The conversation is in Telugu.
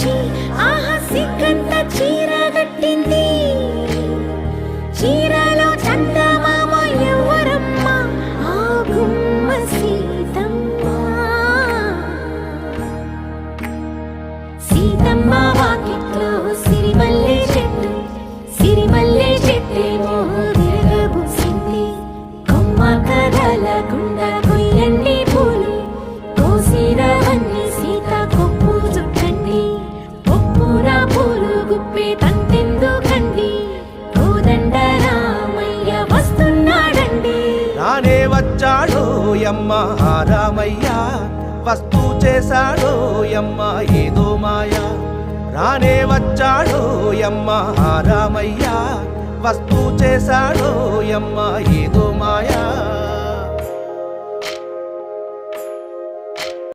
వచ్చి ఆహా సిగ్గంత చీర కట్టింది. చీరలో చందమామ ఎవరమ్మ? ఆ గుమ్మ సీతమ్మ. సీతమ్మ వాకిట్లో సిరిమల్లె చెట్టు, సిరిమల్లె చెట్టేమో విరగబూసింది. కొమ్మ కదలకుండా కొయ్యండి పూలు, కోసిరవన్నీ సీత కొప్పు చుట్టండి. కొప్పున పూలు గుప్పే తంతెందుకండి, కోదండ రామయ్య వస్తున్నాడండి. రానే వచ్చాడో యమ్మ రామయ్య, వస్తూ చేశాడో యమ్మ ఏదో మాయా. రానే వచ్చాడో యమ్మ రామయ్య, వస్తూ చేశాడో యమ్మ ఏదో మాయా.